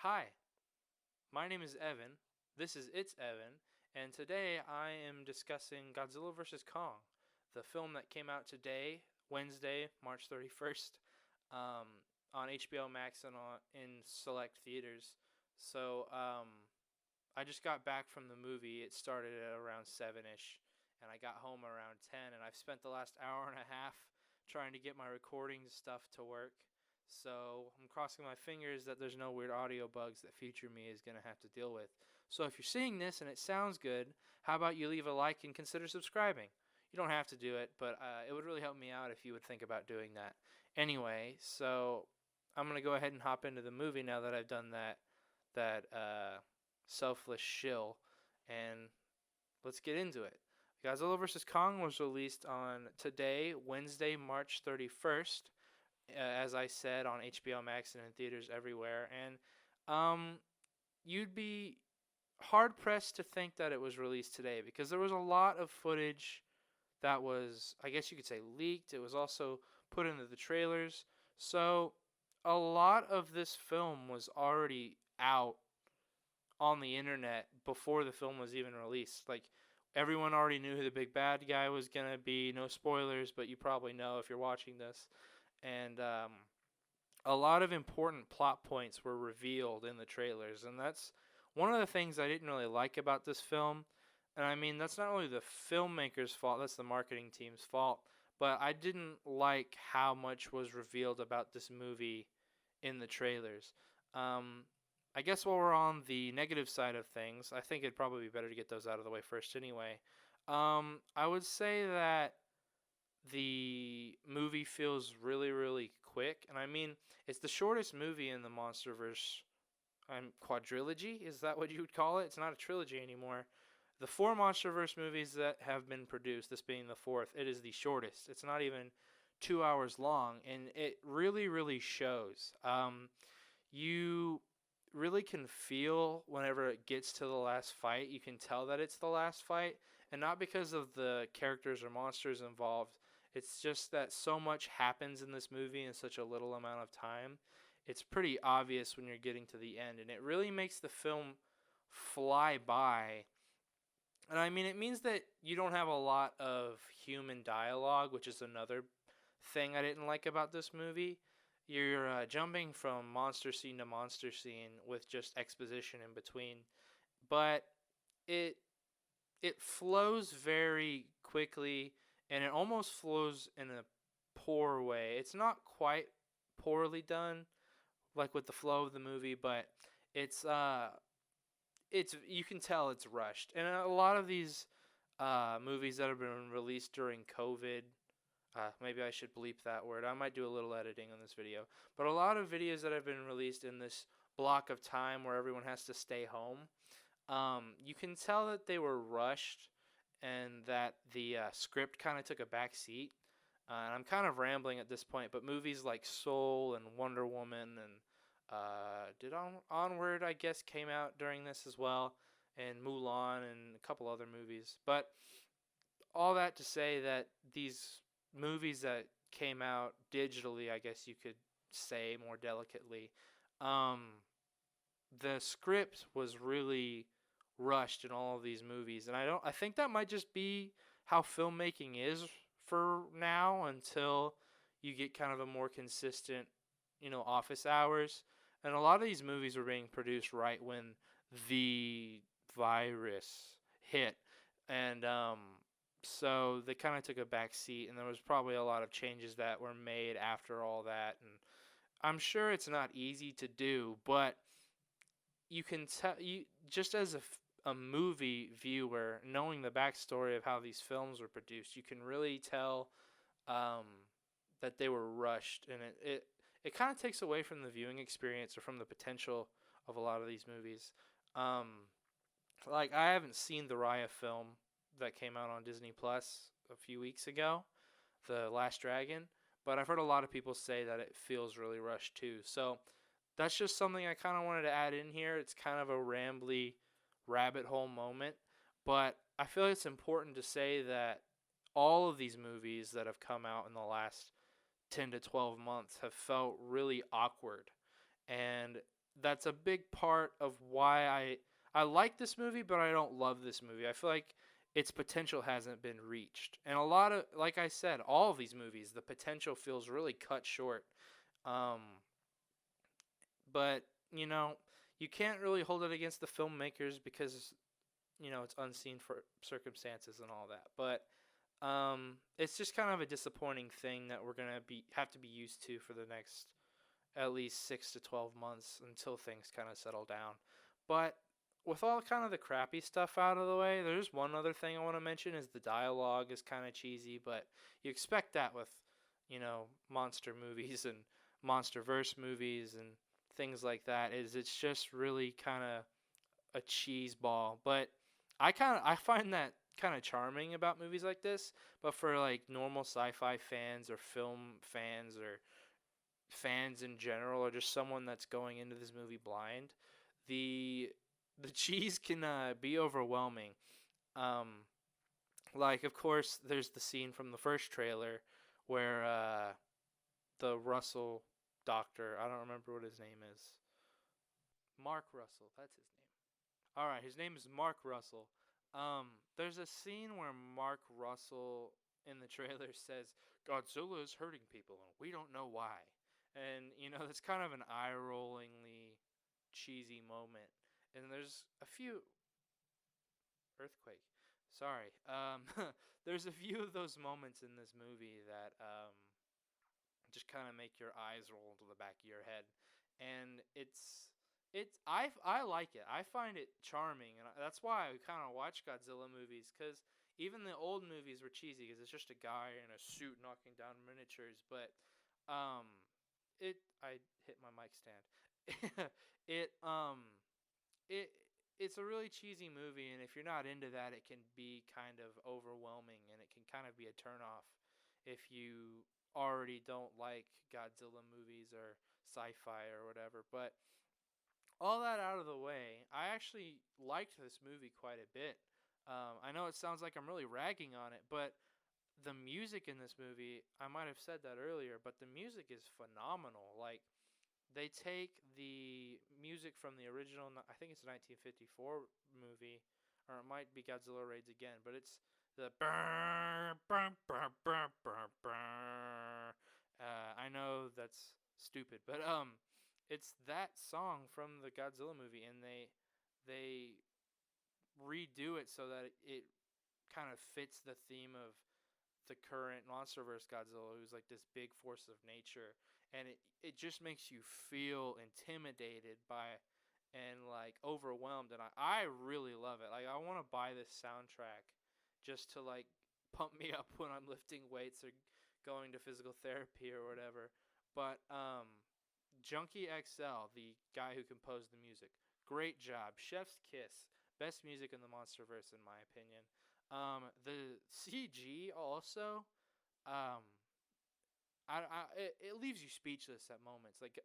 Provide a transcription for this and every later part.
Hi, my name is Evan. This is It's Evan, and today I am discussing Godzilla vs. Kong, the film that came out today, Wednesday, March 31st, on HBO Max and in select theaters. So I just got back from the movie. It started at around 7 ish, and I got home around 10, and I've spent the last hour and a half trying to get my recording stuff to work. So I'm crossing my fingers that there's no weird audio bugs that future me is going to have to deal with. So if you're seeing this and it sounds good, how about you leave a like and consider subscribing? You don't have to do it, but it would really help me out if you would think about doing that. Anyway, so I'm going to go ahead and hop into the movie now that I've done that selfless shill, and let's get into it. Godzilla vs. Kong was released on today, Wednesday, March 31st, as I said, on HBO Max and in theaters everywhere. And um, you'd be hard pressed to think that it was released today because there was a lot of footage that was, I guess you could say, leaked. It was also put into the trailers. So a lot of this film was already out on the internet before the film was even released. Like, everyone already knew who the big bad guy was going to be. No spoilers, but you probably know if you're watching this. And a lot of important plot points were revealed in the trailers, and that's one of the things I didn't really like about this film. And I mean, that's not only the filmmaker's fault, that's the marketing team's fault, but I didn't like how much was revealed about this movie in the trailers. Um, I guess while we're on the negative side of things, I think it'd probably be better to get those out of the way first anyway. I would say that the movie feels really, really quick. And I mean, it's the shortest movie in the MonsterVerse quadrilogy. Is that what you would call it? It's not a trilogy anymore. The four MonsterVerse movies that have been produced, this being the fourth, it is the shortest. It's not even 2 hours long, and it really, really shows. You really can feel whenever it gets to the last fight. You can tell that it's the last fight, and not because of the characters or monsters involved. It's just that so much happens in this movie in such a little amount of time. It's pretty obvious when you're getting to the end, and it really makes the film fly by. And I mean, it means that you don't have a lot of human dialogue, which is another thing I didn't like about this movie. You're jumping from monster scene to monster scene with just exposition in between, but it it flows very quickly, and it almost flows in a poor way. It's not quite poorly done, like with the flow of the movie, but it's you can tell it's rushed. And a lot of these movies that have been released during COVID, maybe I should bleep that word. I might do a little editing on this video. But a lot of videos that have been released in this block of time where everyone has to stay home, you can tell that they were rushed and that the script kind of took a back seat. And I'm kind of rambling at this point, but movies like Soul and Wonder Woman and Onward, I guess, came out during this as well, and Mulan and a couple other movies. But all that to say that these movies that came out digitally, I guess you could say more delicately, um, the script was really rushed in all of these movies, and I think that might just be how filmmaking is for now until you get kind of a more consistent, office hours. And a lot of these movies were being produced right when the virus hit, and so they kind of took a back seat, and there was probably a lot of changes that were made after all that. And I'm sure it's not easy to do, but you can tell, you just as a movie viewer, knowing the backstory of how these films were produced, you can really tell um, that they were rushed, and it kind of takes away from the viewing experience or from the potential of a lot of these movies. Um, like, I haven't seen the Raya film that came out on Disney Plus a few weeks ago, The Last Dragon, but I've heard a lot of people say that it feels really rushed too. So that's just something I kind of wanted to add in here. It's kind of a rambly rabbit hole moment, but I feel it's important to say that all of these movies that have come out in the last 10 to 12 months have felt really awkward. And that's a big part of why I like this movie, but I don't love this movie. I feel like its potential hasn't been reached, and a lot of, like I said, all of these movies, the potential feels really cut short. Um, but you know, you can't really hold it against the filmmakers because it's unseen for circumstances and all that. But it's just kind of a disappointing thing that we're gonna be have to be used to for the next at least 6 to 12 months until things kind of settle down. But with all kind of the crappy stuff out of the way, there's one other thing I want to mention is the dialogue is kind of cheesy, but you expect that with, monster movies and monsterverse movies and things like that. Is it's just really kind of a cheese ball, but I find that kind of charming about movies like this. But for like normal sci-fi fans or film fans or fans in general or just someone that's going into this movie blind, the the cheese can be overwhelming. Um, like of course there's the scene from the first trailer where the Russell doctor, I don't remember what his name is. Mark Russell, that's his name. All right, his name is Mark Russell. There's a scene where Mark Russell in the trailer says Godzilla is hurting people and we don't know why. And that's kind of an eye-rollingly cheesy moment. And there's a few earthquake. Sorry. There's a few of those moments in this movie that just kind of make your eyes roll to the back of your head, and I like it. I find it charming, and that's why I kind of watch Godzilla movies because even the old movies were cheesy because it's just a guy in a suit knocking down miniatures. But um, I hit my mic stand. it it it's a really cheesy movie, and if you're not into that, it can be kind of overwhelming, and it can kind of be a turnoff if you already don't like Godzilla movies or sci-fi or whatever. But all that out of the way, I actually liked this movie quite a bit. I know it sounds like I'm really ragging on it, but the music in this movie, I might have said that earlier, but the music is phenomenal. Like, they take the music from the original, I think it's a 1954 movie, or it might be Godzilla Raids Again, but it's the I know that's stupid, but it's that song from the Godzilla movie, and they redo it so that it kind of fits the theme of the current MonsterVerse Godzilla, who's like this big force of nature, and it just makes you feel intimidated by and like overwhelmed, and I really love it. Like I want to buy this soundtrack just to like pump me up when I'm lifting weights or going to physical therapy or whatever. But Junkie XL, the guy who composed the music, great job. Chef's kiss, best music in the MonsterVerse in my opinion. The CG also, um, it leaves you speechless at moments. Like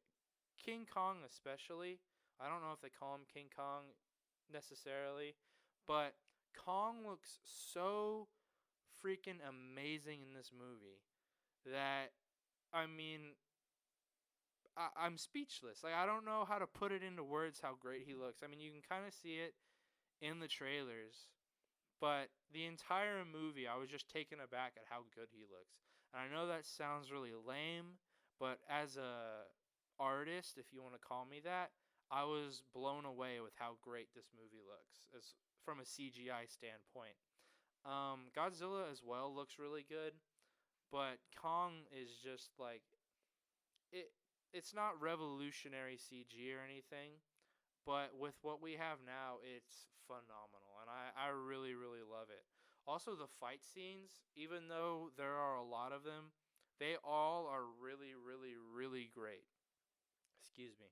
King Kong, especially. I don't know if they call him King Kong necessarily, but Kong looks so freaking amazing in this movie that I mean, I'm speechless. Like I don't know how to put it into words how great he looks. I mean, you can kind of see it in the trailers, but the entire movie, I was just taken aback at how good he looks. And I know that sounds really lame, but as a artist, if you want to call me that, I was blown away with how great this movie looks as from a CGI standpoint. Godzilla as well looks really good, but Kong is just like it. It's not revolutionary CG or anything, but with what we have now, it's phenomenal, and I really, really love it. Also, the fight scenes, even though there are a lot of them, they all are really, really, really great. Excuse me.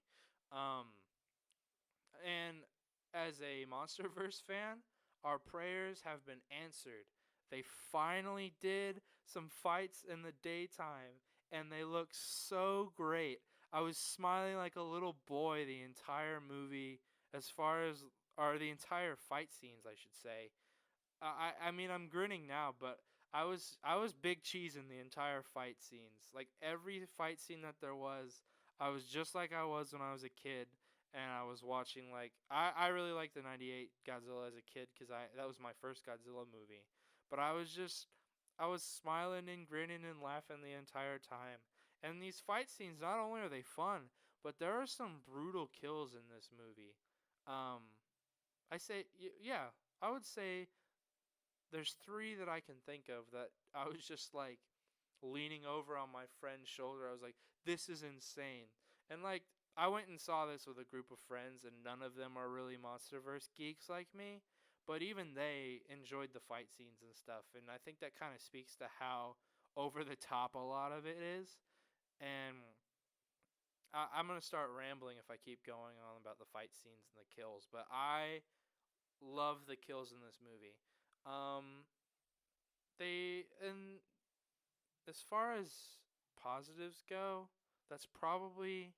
Um, and as a MonsterVerse fan, our prayers have been answered. They finally did some fights in the daytime, and they look so great. I was smiling like a little boy the entire movie, as far as, or the entire fight scenes, I should say. I mean, I'm grinning now, but I was big cheese in the entire fight scenes. Like every fight scene that there was, I was just like I was when I was a kid, and I was watching like I really liked the '98 Godzilla as a kid because I that was my first Godzilla movie. But I was smiling and grinning and laughing the entire time. And these fight scenes, not only are they fun, but there are some brutal kills in this movie. Um, I say yeah, I would say there's three that I can think of that I was just like leaning over on my friend's shoulder. I was like, this is insane. And like, I went and saw this with a group of friends, and none of them are really Monsterverse geeks like me. But even they enjoyed the fight scenes and stuff. And I think that kind of speaks to how over the top a lot of it is. And I'm going to start rambling if I keep going on about the fight scenes and the kills. But I love the kills in this movie. Um, and as far as positives go, that's probably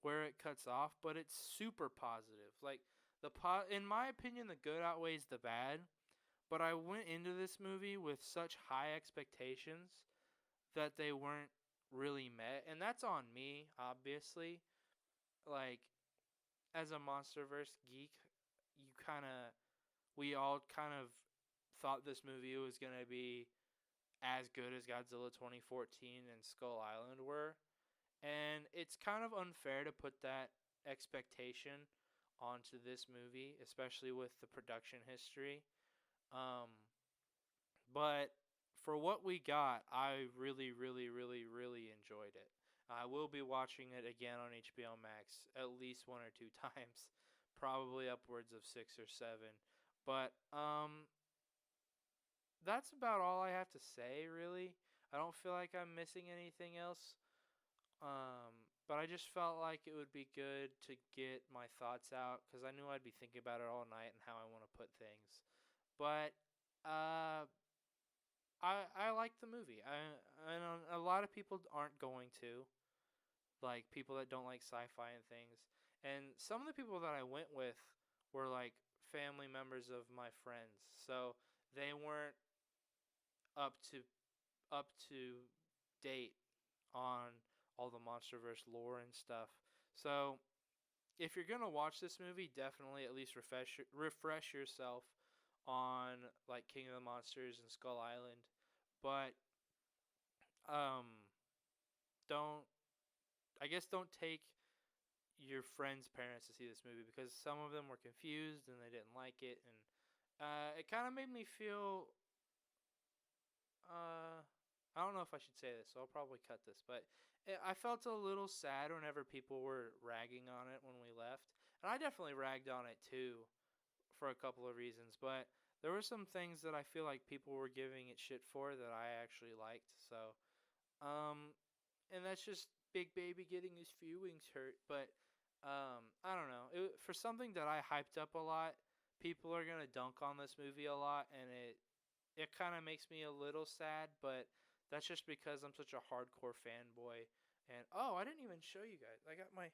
where it cuts off, but it's super positive. Like in my opinion, the good outweighs the bad, but I went into this movie with such high expectations that they weren't really met, and that's on me, obviously. Like as a MonsterVerse geek, you kind of we all kind of thought this movie was going to be as good as Godzilla 2014 and Skull Island were. And it's kind of unfair to put that expectation onto this movie, especially with the production history. Um, but for what we got, I really, really, really, really enjoyed it. I will be watching it again on HBO Max at least one or two times, probably upwards of 6 or 7. But that's about all I have to say, really. I don't feel like I'm missing anything else. But I just felt like it would be good to get my thoughts out because I knew I'd be thinking about it all night and how I want to put things. But uh, I like the movie. I know a lot of people aren't going to, like people that don't like sci-fi and things. And some of the people that I went with were like family members of my friends, so they weren't up to up to date on all the MonsterVerse lore and stuff. So if you're gonna watch this movie, definitely at least refresh yourself on like King of the Monsters and Skull Island, but um, don't don't take your friends' parents to see this movie because some of them were confused and they didn't like it, and it kind of made me feel uh, I don't know if I should say this, so I'll probably cut this. But I felt a little sad whenever people were ragging on it when we left, and I definitely ragged on it too, for a couple of reasons. But there were some things that I feel like people were giving it shit for that I actually liked. So, um, and that's just Big Baby getting his feelings hurt. But I don't know. For something that I hyped up a lot, people are gonna dunk on this movie a lot, and it kind of makes me a little sad, but that's just because I'm such a hardcore fanboy. And oh, I didn't even show you guys. I got my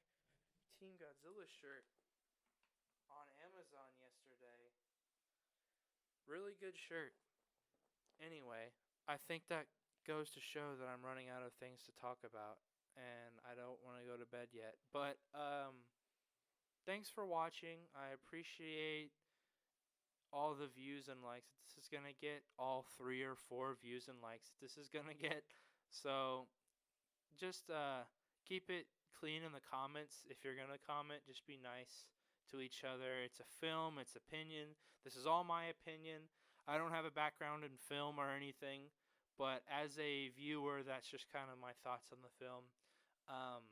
Team Godzilla shirt on Amazon yesterday. Really good shirt. Anyway, I think that goes to show that I'm running out of things to talk about and I don't want to go to bed yet. But thanks for watching. I appreciate all the views and likes that this is going to get, all 3 or 4 views and likes that this is going to get. So just keep it clean in the comments. If you're going to comment, just be nice to each other. It's a film, it's opinion. This is all my opinion. I don't have a background in film or anything, but as a viewer, that's just kind of my thoughts on the film. Um,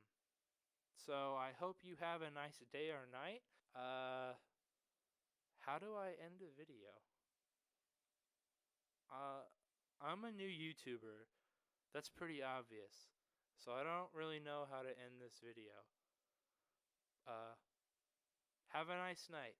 so I hope you have a nice day or night. How do I end a video? Uh, I'm a new YouTuber. That's pretty obvious. So I don't really know how to end this video. Uh, have a nice night.